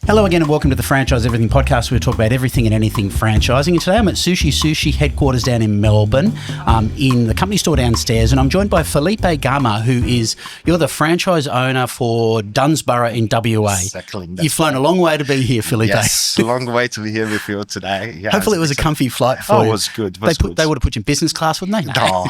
Hello again and welcome to the Franchise Everything podcast, where we talk about everything and anything franchising. And today I'm at Sushi Sushi headquarters down in Melbourne, in the company store downstairs, and I'm joined by Felipe Gama, you're the franchise owner for Dunsborough in WA. Exactly. You've flown a long way to be here, Felipe. Yes, a long way to be here with you today. Yeah, hopefully it was a comfy flight for you. It was good. They would have put you in business class, wouldn't they? No.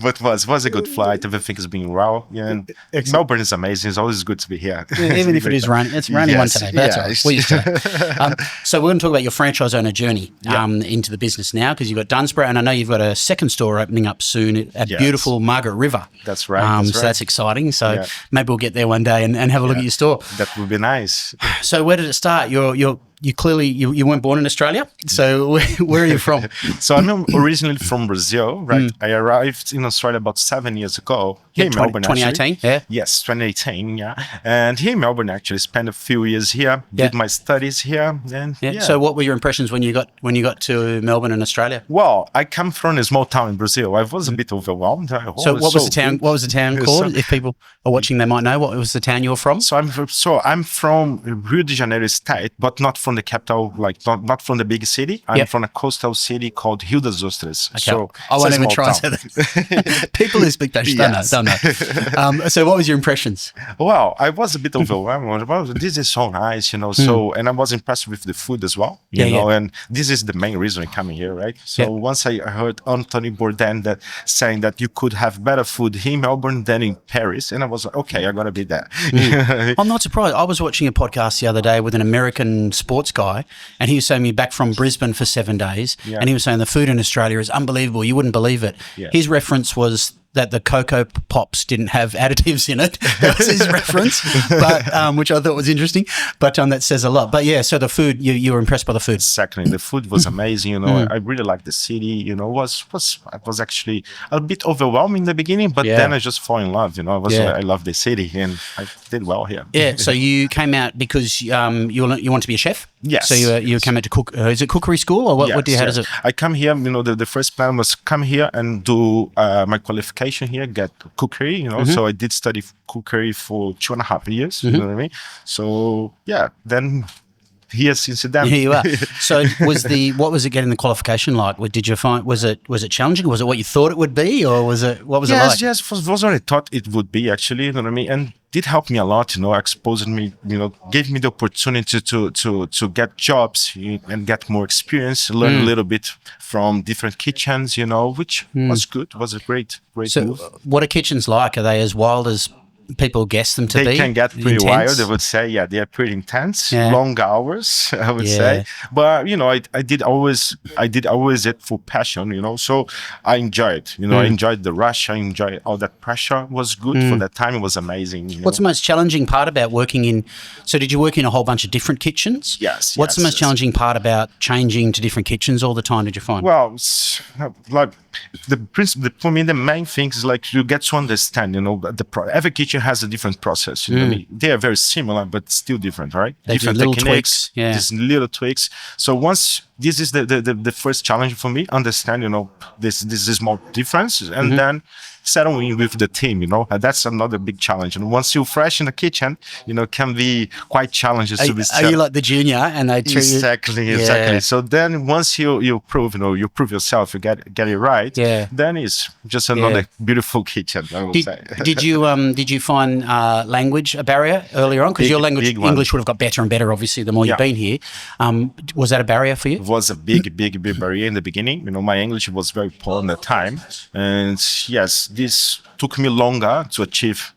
But it was a good flight. Everything is being well. Yeah, and Melbourne is amazing. It's always good to be here. Yeah, even if it is raining. It's raining one today. But that's all right. We're used to it. So we're going to talk about your franchise owner journey into the business now, because you've got Dunsborough, and I know you've got a second store opening up soon at beautiful Margaret River. That's right. So that's exciting. So maybe we'll get there one day and have a look at your store. That would be nice. So where did it start? You clearly weren't born in Australia. So where are you from? So I'm originally from Brazil, right? I arrived in Australia about 7 years ago. Here in Melbourne, 2018, actually. Yes, 2018, And here in Melbourne, actually, spent a few years here, did my studies here. And So what were your impressions when you got to Melbourne in Australia? Well, I come from a small town in Brazil. I was a bit overwhelmed. So what was the town? What was the town called? If people are watching, they might know. What was the town you're from? So I'm from Rio de Janeiro state, but not from the capital, like not from the big city. I'm from a coastal city called Rio das Ostras. Okay. So I won't even try to say that. People who speak Dutch don't know. So what was your impressions? Well, I was a bit overwhelmed. Well, this is so nice, So, and I was impressed with the food as well, you know. And this is the main reason I'm coming here, right? So once I heard Anthony Bourdain saying that you could have better food here in Melbourne than in Paris, and I was like, okay, I'm gonna be there. I'm not surprised. I was watching a podcast the other day with an American sports guy, and he was saying me back from Brisbane for 7 days, and he was saying the food in Australia is unbelievable. You wouldn't believe it. His reference was that the Cocoa Pops didn't have additives in it. That was his reference, but which I thought was interesting. But that says a lot. But so the food, you were impressed by the food. Exactly, the food was amazing. I really liked the city. I was actually a bit overwhelmed in the beginning, but then I just fall in love. I love the city, and I did well here. Yeah. So you came out because you want to be a chef. Yes. So you came out to cook. Is it cookery school, or what? Yes, What do you? How does it? I come here. The first plan was come here and do my qualification here, get cookery. So I did study cookery for 2.5 years. You know what I mean? So then here since then. Here you are. So what was it getting the qualification like? Did you find was it challenging? Was it what you thought it would be, or what was it like? Yes, it was what I thought it would be actually. You know what I mean? And did help me a lot, exposed me, gave me the opportunity to get jobs and get more experience, learn a little bit from different kitchens, which was good. It was a great move. What are kitchens like? Are they as wild as people guess them to be? They can get pretty wild, I would say. Yeah, they are pretty intense, long hours, I would say. But I did always it for passion, so I enjoyed. I enjoyed the rush. I enjoyed all that pressure. It was good for that time. It was amazing. What's the most challenging part about working in? So did you work in a whole bunch of different kitchens? Yes. What's the most challenging part about changing to different kitchens all the time? Did you find? Well, like for me, the main thing is like you get to understand. Every kitchen has a different process. They are very similar, but still different, right? They different little techniques, tweaks. these little tweaks. So once this is the first challenge for me, understand, this is more difference, and then settling with the team, that's another big challenge. And once you're fresh in the kitchen, can be quite challenging to be. Are you like the junior and they treat you? Exactly. So then once you prove, you prove yourself, you get it right. Then it's just another beautiful kitchen. I would say. Did you find language a barrier earlier on? Because your language, English would have got better and better, obviously, the more you've been here. Was that a barrier for you? It was a big barrier in the beginning. My English was very poor at the time, and yes, this took me longer to achieve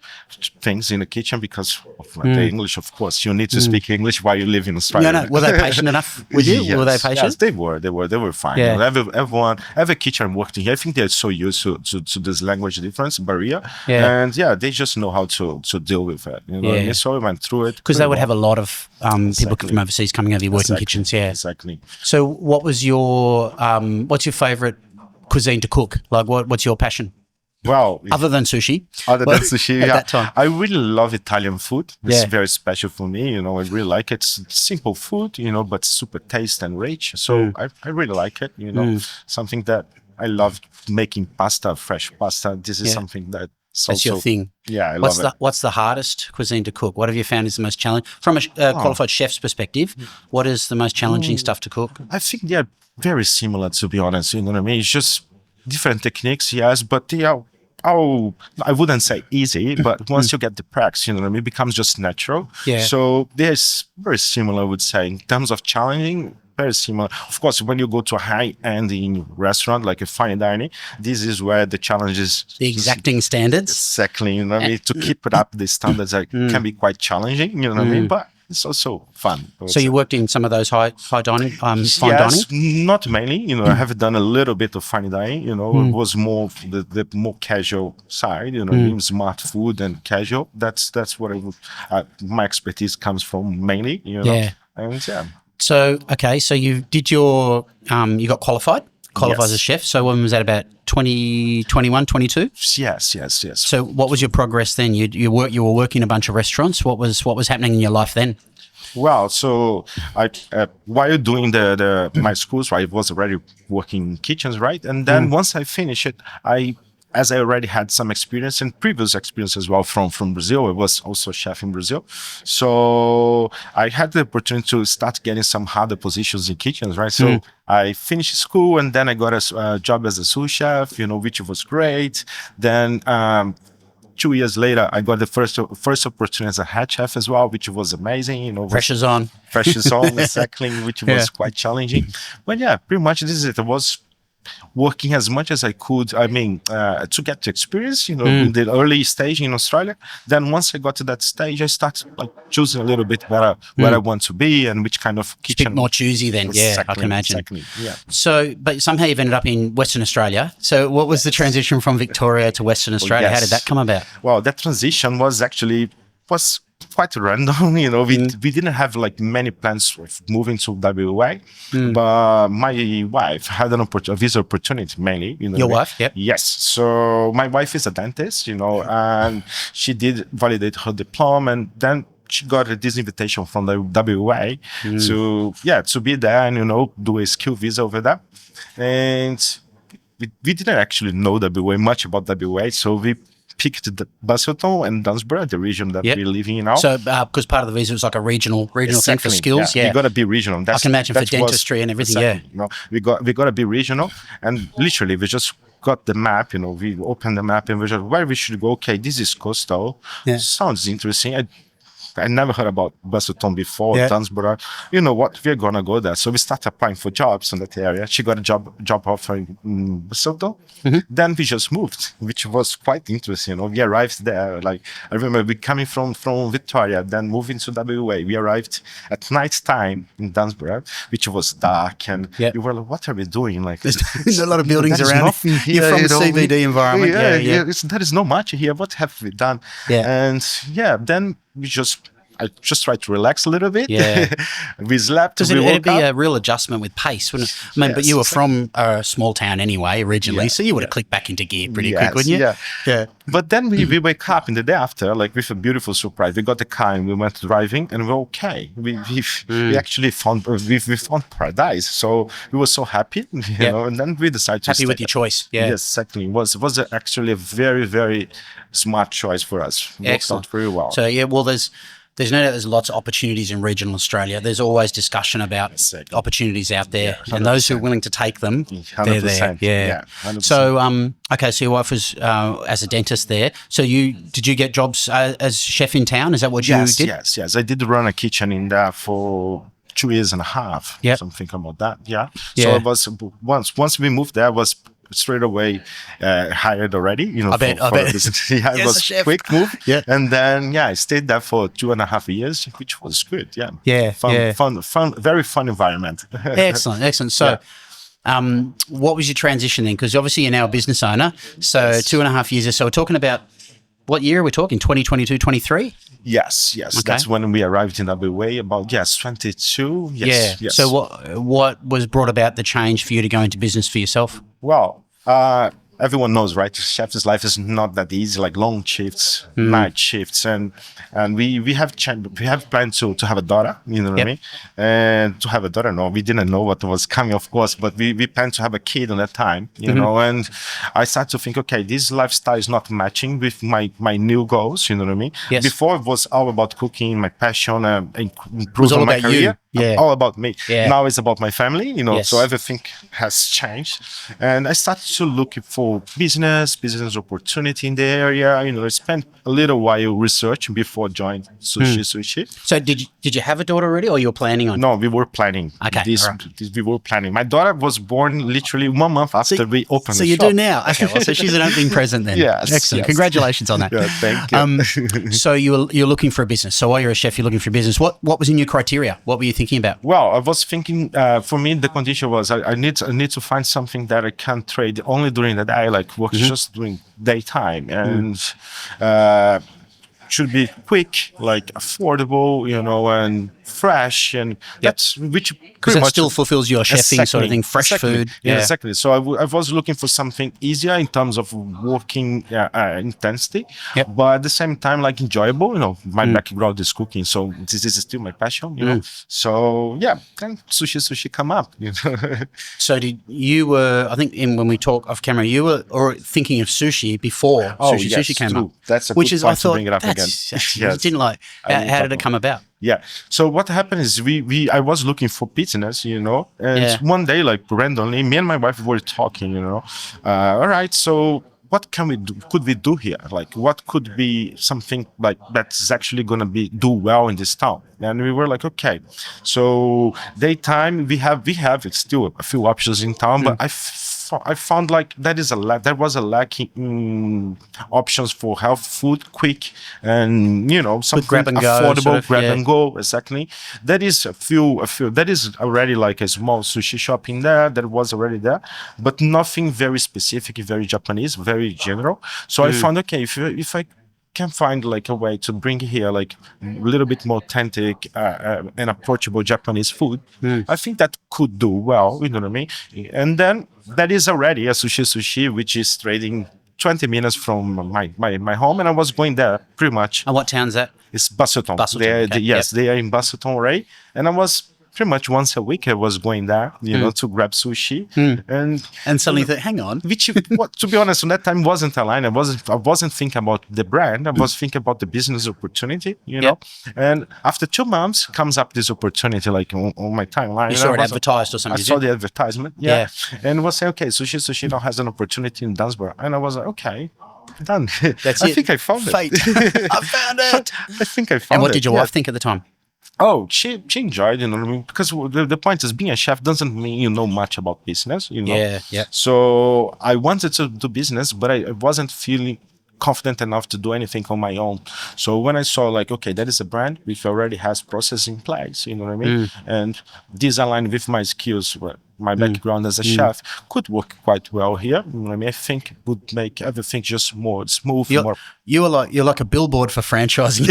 things in the kitchen because of the English, of course. You need to speak English while you live in Australia. No. Were they patient enough with you? Yes, were they patient? Yes, they were fine. Every kitchen worked in here. I think they're so used to this language difference barrier, and they just know how to deal with it. So I went through it because they would have a lot of people from overseas coming over here working kitchens. Exactly. So, what was what's your favorite cuisine to cook? Like, what's your passion? Well, other than sushi, at that time, I really love Italian food. It's very special for me. I really like it. It's simple food, but super taste and rich. So I really like it. Something that I love making pasta, fresh pasta. This is something that That's your thing. Yeah, I love it. What's the hardest cuisine to cook? What have you found is the most challenging? From a qualified chef's perspective, what is the most challenging stuff to cook? I think they're very similar, to be honest. You know what I mean? It's just different techniques, yes, but they are, I wouldn't say easy, but once you get the practice, you know what I mean, it becomes just natural. Yeah. So there's very similar, I would say, in terms of challenging. Very similar. Of course, when you go to a high-end restaurant, like a fine dining, this is where the challenge is. The exacting standards. Exactly. You know what I mean? To keep it up, the standards can be quite challenging, you know what I mean? But it's also fun. So you worked in some of those fine dining? Yes, not mainly. You know, I have done a little bit of fine dining. You know, it was more the more casual side. You know, smart food and casual. That's what my expertise comes from mainly. You know, and yeah. So, okay, so you did you got qualified as a chef. So when was that, about 2021, 22? Yes. So what was your progress then? You were working in a bunch of restaurants. What was happening in your life then? Well, so I while doing my schools, I was already working in kitchens, right? And then once I finished it, as I already had some experience and previous experience as well from Brazil. I was also a chef in Brazil. So I had the opportunity to start getting some harder positions in kitchens, right? So I finished school and then I got a job as a sous chef, you know, which was great. Then 2 years later, I got the first opportunity as a head chef as well, which was amazing. You know, pressure's on, exactly, which was quite challenging. But yeah, pretty much this is it. I was working as much as I could, to get the experience, you know, in the early stage in Australia. Then once I got to that stage, I started choosing a little bit better where I want to be and which kind of kitchen. A bit more choosy then, I can imagine. Exactly, yeah. So, but somehow you've ended up in Western Australia. So what was the transition from Victoria to Western Australia? How did that come about? Well, that transition was quite random. You know, we didn't have like many plans of moving to WA, but my wife had a visa opportunity mainly. You know, your wife? Yep. Yes. So my wife is a dentist, you know, and she did validate her diploma, and then she got this invitation from the WA to be there and, you know, do a skill visa over there. And we didn't actually know much about WA, so we picked the Busselton and Dunsborough, the region that we're living in now. So, because part of the visa was like a regional thing for skills. Yeah, you got to be regional. I can imagine for dentistry and everything. Exactly, you know, we got to be regional, and literally we just got the map. You know, we opened the map and we just where we should go. Okay, this is coastal. Yeah. Sounds interesting. I never heard about Busselton before, Dunsborough. You know what? We're gonna go there. So we started applying for jobs in that area. She got a job offer in Busselton. Then we just moved, which was quite interesting. You know, we arrived there. Like I remember we coming from Victoria, then moving to WA. We arrived at night time in Dunsborough, which was dark, and we were like, "What are we doing?" Like there's a lot of buildings around. You're from the CBD environment. There is not much here. What have we done? And then I just tried to relax a little bit. Yeah. We slept. Because it'd be a real adjustment with pace, wouldn't it? I mean, but you were from a small town anyway originally, so you would have clicked back into gear pretty quick, wouldn't you? Yeah. But then we wake up in the day after, like with a beautiful surprise. We got the car and we went driving and we were okay. We actually found paradise. So we were so happy, you know, and then we decided to happy with your choice. Yeah. Yes, exactly. It was actually a very, very smart choice for us. Worked out very well. So there's no doubt there's lots of opportunities in regional Australia. There's always discussion about opportunities out there, and those who are willing to take them, 100%. They're there. Yeah. 100%. So, okay, so your wife was as a dentist there. So did you get jobs as chef in town? Is that what you did? Yes. I did run a kitchen in there for 2 years and a half, something about that. Yeah. So it was once we moved there, I was straight away hired already, you know. I bet. It was a quick move. Yeah. And then I stayed there for 2.5 years, which was good. Yeah. Fun, very fun environment. Excellent. So what was your transition then? Because obviously you're now a business owner. So 2.5 years or so. We're talking about what year are we talking? 2022, 23? Yes. Okay. That's when we arrived in WA, about 22. Yes. So what was brought about the change for you to go into business for yourself? Well, everyone knows, right? Chef's life is not that easy, like long shifts, night shifts, and we have planned to have a daughter, you know what I mean? And to have a daughter, no, we didn't know what was coming, of course, but we planned to have a kid at that time, you know. And I started to think, okay, this lifestyle is not matching with my new goals, you know what I mean? Yes. Before it was all about cooking, my passion, improving my career. All about me. Now it's about my family, you know. So everything has changed, and I started to look for business opportunity in the area. You know, I spent a little while researching before joining Sushi Sushi. So did you have a daughter already, or you were planning on? No, we were planning. Okay, we were planning. My daughter was born literally 1 month after we opened. So the you shop. do now. Okay, well, so she's an opening present then. Yes, excellent. yes. Congratulations on that. Yeah, thank you. So you're looking for a business. So while you're a chef, you're looking for a business. What was in your criteria? What were you thinking about? Well, I was thinking, for me, the condition was I need to find something that I can trade only during the day, like work just during daytime, and should be quick, like affordable, you know, and fresh, and that's which pretty that much still fulfills your chefing sort of thing, fresh food. Yeah, exactly. So I was looking for something easier in terms of working intensity, but at the same time, like enjoyable. You know, my background is cooking, so this is still my passion. You know, so yeah, then sushi come up. You know. So you were, I think, when we talk off camera, you were thinking of sushi before sushi came up. That's a which good is point I thought to bring it up again. You didn't like. How did it come about? Yeah. So what happened is I was looking for business, you know, and one day, like randomly, me and my wife were talking, you know, all right, so what can we do? Could we do here? Like, what could be something like that's actually gonna do well in this town? And we were like, okay. So daytime, we have it's still a few options in town, but I found like there was a lacking options for health food, quick, and you know, something grab and go, affordable, sort of, grab and go. Exactly. That is a few. That is already like a small sushi shop in there. That was already there, but nothing very specific, very Japanese, very general. So I found, okay, if I can find like a way to bring here like a little bit more authentic and approachable Japanese food, I think that could do well, you know what I mean? And then that is already a Sushi, which is trading 20 minutes from my home, and I was going there pretty much. And what town's that? It's Busselton. They are in Busselton, right? And I was pretty much once a week I was going there, you know, to grab sushi, and suddenly you think, hang on, which to be honest, on that time wasn't aligned. I wasn't thinking about the brand. I was thinking about the business opportunity, you know. And after 2 months comes up this opportunity, like on my timeline. You saw it advertised or something? I saw the advertisement, and was saying, okay, Sushi now has an opportunity in Dunsborough, and I was like, okay. Done. That's I think I found Fate. it. I found it. I think I found it. And what did your wife think at the time? Oh, she enjoyed, you know what I mean? Because the point is, being a chef doesn't mean you know much about business, you know? Yeah. So I wanted to do business, but I wasn't feeling confident enough to do anything on my own. So when I saw like, okay, that is a brand which already has process in place, you know what I mean? And this aligned with my skills, my background as a chef could work quite well here. You know what I mean? I think it would make everything just more smooth. You're like a billboard for franchising.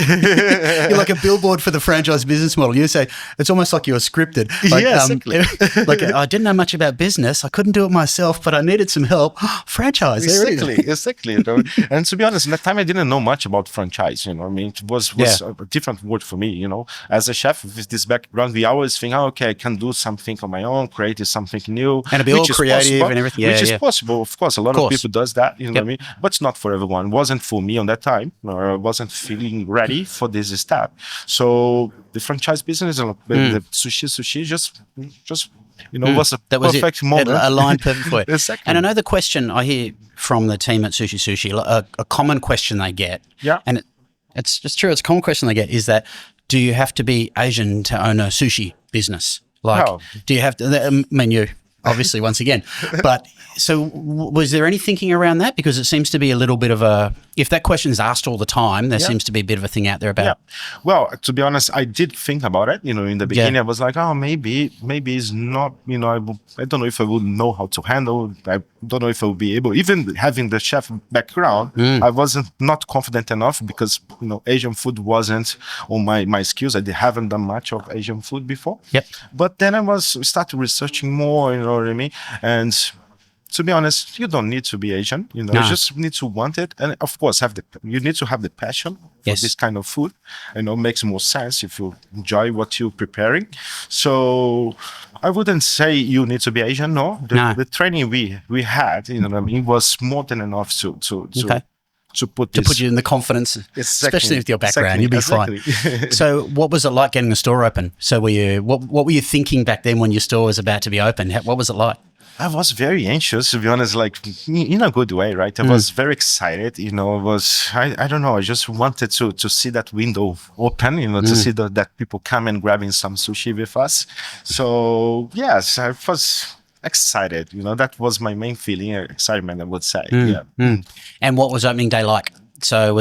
You're like a billboard for the franchise business model. You say it's almost like you're scripted. Like, exactly. Like I didn't know much about business. I couldn't do it myself, but I needed some help. Franchise. Exactly. You know? And to be honest, at that time I didn't know much about franchise. You know what I mean? It was a different word for me. You know, as a chef with this background, we always think, oh, okay, I can do something on my own, create something new, and to be all creative and everything, which is possible. Of course, a lot of people does that, you know what I mean? But it's not for everyone. It wasn't for me on that time. I wasn't feeling ready for this step. So the franchise business, the sushi, just you know, was a perfect moment. It aligned perfect for you. Exactly. And I know the question I hear from the team at Sushi Sushi, a common question they get, and it's just true. It's a common question they get is that, do you have to be Asian to own a sushi business? Like, do you have to, I mean, you obviously once again, but so was there any thinking around that? Because it seems to be a little bit of if that question is asked all the time, there seems to be a bit of a thing out there about. Yeah. Well, to be honest, I did think about it, you know, in the beginning. I was like, oh, maybe it's not, you know, I don't know if I would know how to handle, I don't know if I would be able, even having the chef background, I wasn't not confident enough because, you know, Asian food wasn't on my skills. I haven't done much of Asian food before. Yep. But then I started researching more, you know what I mean? And to be honest, you don't need to be Asian. You just need to want it, and of course, you need to have the passion for this kind of food. Makes more sense if you enjoy what you're preparing. So I wouldn't say you need to be Asian. No, the training we had, was more than enough to put you in the confidence, especially with your background. You'll be fine. So what was it like getting a store open? So what were you thinking back then when your store was about to be open? What was it like? I was very anxious, to be honest, like in a good way, right? I was very excited, I don't know, I just wanted to see that window open, to see that people come and grabbing some sushi with us. So yes, I was excited, that was my main feeling, excitement, I would say. And what was opening day like? So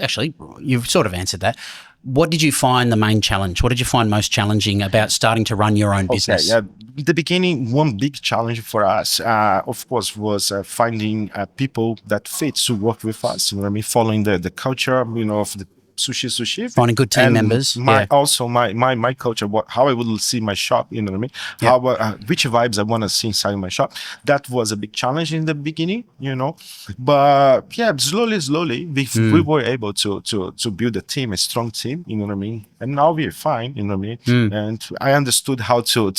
actually, you've sort of answered that. What did you find the main challenge? What did you find most challenging about starting to run your own business? The beginning, one big challenge for us, of course, was finding people that fit to work with us. Following the culture, of the Sushi Sushi. Finding good team members. Also, my culture, how I would see my shop, how which vibes I want to see inside my shop. That was a big challenge in the beginning, But slowly, we were able to build a strong team, And now we're fine, And I understood how to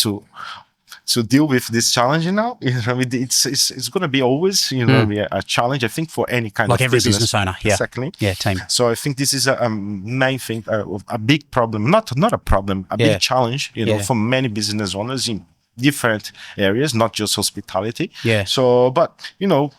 deal with this challenge now. It's going to be always, a challenge, I think, for any kind like of every business owner. Yeah. Exactly. Yeah, team. So I think this is a main thing, a big problem, not a problem, a big challenge, for many business owners in different areas, not just hospitality. Yeah. So, but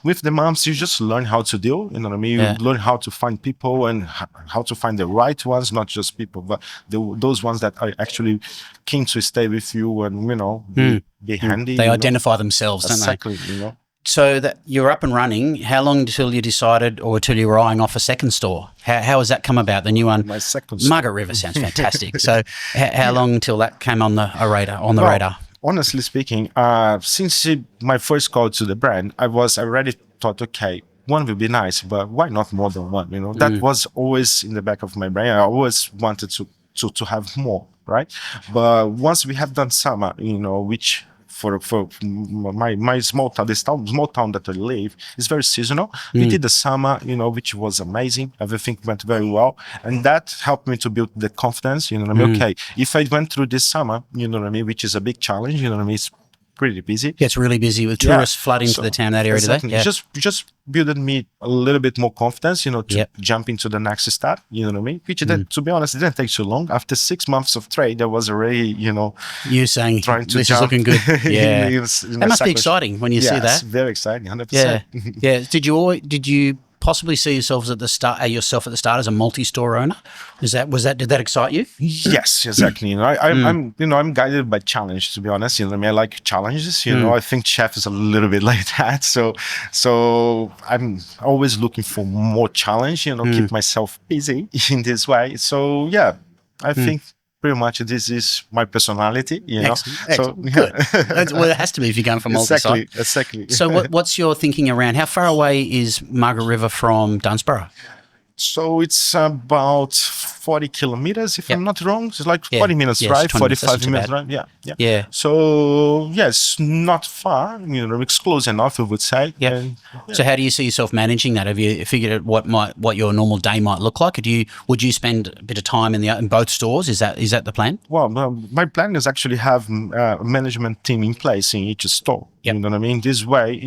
with the moms, you just learn how to deal. You learn how to find people and how to find the right ones, not just people, but those ones that are actually keen to stay with you and be handy. They identify themselves, exactly, don't they? So that you're up and running. How long until you decided, or till you were eyeing off a second store? How has that come about? The new one, my second store. Margaret River sounds fantastic. So how long until that came on the radar? Honestly speaking, since my first call to the brand, I already thought, okay, one will be nice, but why not more than one? That was always in the back of my brain. I always wanted to have more, right? But once we have done summer, which for my small town, small town that I live, is very seasonal. We did the summer, which was amazing. Everything went very well, and that helped me to build the confidence. Okay, if I went through this summer, which is a big challenge. It's pretty busy. Yeah, it's really busy with tourists flooding to the town that area today. Yeah. Just building me a little bit more confidence, to jump into the next step, Which to be honest, it didn't take too long. After 6 months of trade, I was already, you saying trying to this jump. is looking good. Yeah. That must be exciting when you see that. It's very exciting, 100%. Yeah. Did you possibly see yourself at the start as a multi-store owner? Did that excite you? Yes, exactly. I'm guided by challenge, to be honest. I like challenges. I think chef is a little bit like that. So I'm always looking for more challenge. Keep myself busy in this way. So yeah, I think pretty much this is my personality. Excellent. So good. Well, it has to be if you're going for multi-site. Exactly. So what's your thinking around how far away is Margaret River from Dunsborough? So it's about 40 kilometers, if I'm not wrong. It's like 40 minutes drive, 45 minutes drive. Yeah. So yes, not far. It's close enough, I would say. Yeah. So how do you see yourself managing that? Have you figured out what your normal day might look like? Would you spend a bit of time in both stores? Is that the plan? Well, my plan is actually have a management team in place in each store. Yep. You know what I mean? This way,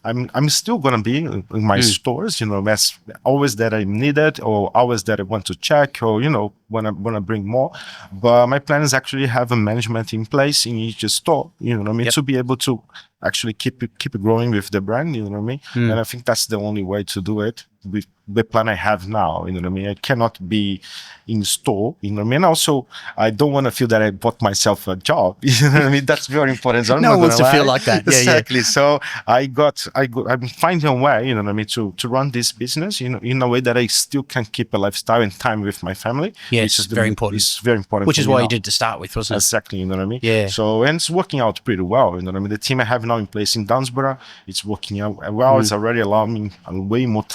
I'm still gonna be in my stores. As always that I needed, or always that I want to check, or when I bring more. But my plan is actually have a management in place in each store. To be able to actually keep it growing with the brand. And I think that's the only way to do it with the plan I have now. I cannot be in store. And also I don't want to feel that I bought myself a job. That's very important. No one wants to feel like that. Exactly. So I'm finding a way, to run this business, in a way that I still can keep a lifestyle and time with my family. Yes, it's very important. It's very important. Which is why you did to start with, wasn't it? Exactly. Yeah. So, and it's working out pretty well. The team I have now in place in Dunsborough, it's working out well. It's already allowing me way more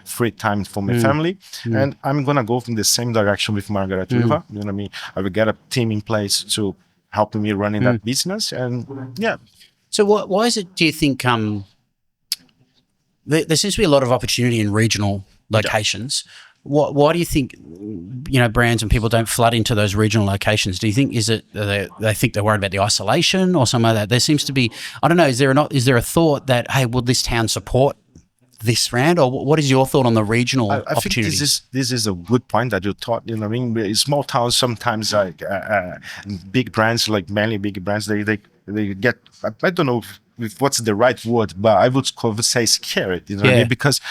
free time for my family. And I'm going to go in the same direction with Margaret River. I will get a team in place to help me running that business. And yeah. So why is it, do you think, there seems to be a lot of opportunity in regional locations. Why do you think, brands and people don't flood into those regional locations? Do you think, is it they think they're worried about the isolation or something like that? There seems to be, I don't know, is there a thought that, hey, will this town support this brand, or what is your thought on the regional opportunities? I think this is a good point that you thought. Small towns sometimes, like big brands, like mainly big brands, they get, I don't know if what's the right word, but I would say scared. What I mean? Because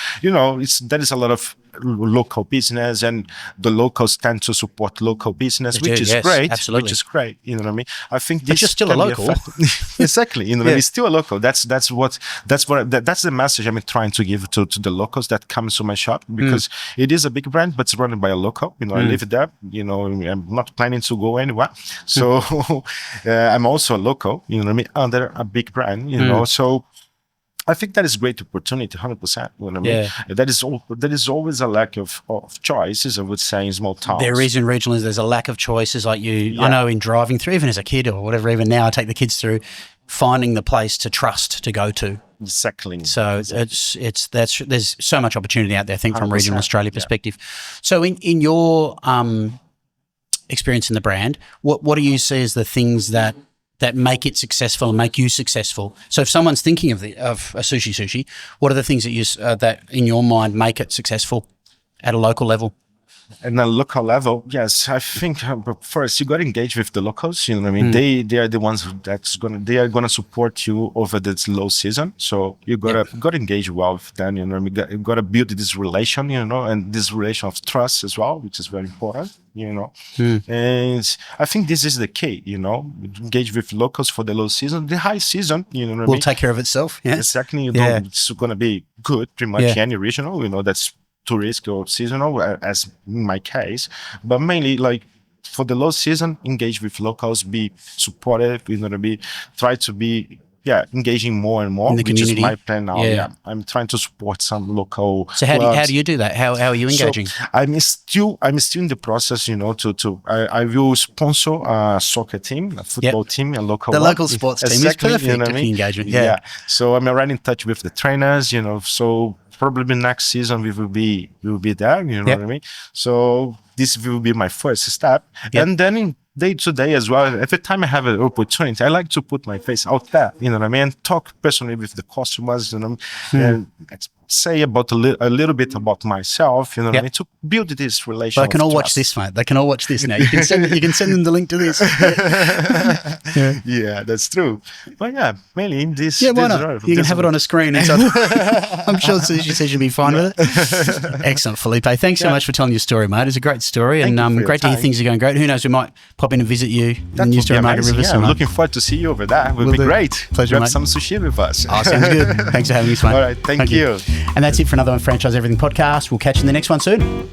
there is a lot of local business, and the locals tend to support local business, which is great. Absolutely. Which is great. You know what I mean? I think this. But you're still a local. Exactly. It's still a local. That's the message I'm trying to give to the locals that come to my shop, because it is a big brand, but it's run by a local. I live there. I'm not planning to go anywhere. So I'm also a local. Under a big brand. So. I think that is a great opportunity, 100%. There is always a lack of choices, I would say, in small towns. There is in regional. There's a lack of choices. Like I know in driving through, even as a kid or whatever, even now I take the kids through, finding the place to trust to go to. Exactly. So there's so much opportunity out there, I think, from regional Australia perspective. So in your experience in the brand, what do you see as the things that make it successful and make you successful? So if someone's thinking of a sushi, what are the things that in your mind make it successful at a local level? At a local level, yes, I think first you got to engage with the locals. They are the ones they are gonna support you over this low season. So you gotta engage well with them. You gotta build this relation, and this relation of trust as well, which is very important. And I think this is the key. Engage with locals for the low season. The high season, will take care of itself. Yeah, exactly. It's gonna be good, pretty much any regional. That's tourist or seasonal, as in my case, but mainly like for the low season, engage with locals, be supportive. Try to be engaging more and more, in the which community. is my plan now. I'm trying to support some local. So how do you do that? How are you engaging? So I'm still in the process. I will sponsor a soccer team, a football team, a local. The local sports team is perfect for engagement. Yeah. So I'm already in touch with the trainers. So probably next season we will be there. What I mean? So this will be my first step, and then in day to day as well. Every time I have an opportunity, I like to put my face out there. And talk personally with the customers. And say about a little bit about myself. To build this relationship. But they can all watch this, mate. They can all watch this now. You can send them the link to this. Yeah, that's true. But mainly in this. Yeah, why not? You can have it on a screen. And I'm sure Sushi says you'll be fine with it. Excellent, Felipe. Thanks so much for telling your story, mate. It's a great story, and great to hear things are going great. Who knows? We might pop in and visit you in your store, Margaret River. I'm looking forward to see you over there. It would be great. Pleasure, Grab some sushi with us. Oh, sounds good. Thanks for having us, mate. All right, thank you. And that's it for another Franchise Everything podcast. We'll catch you in the next one soon.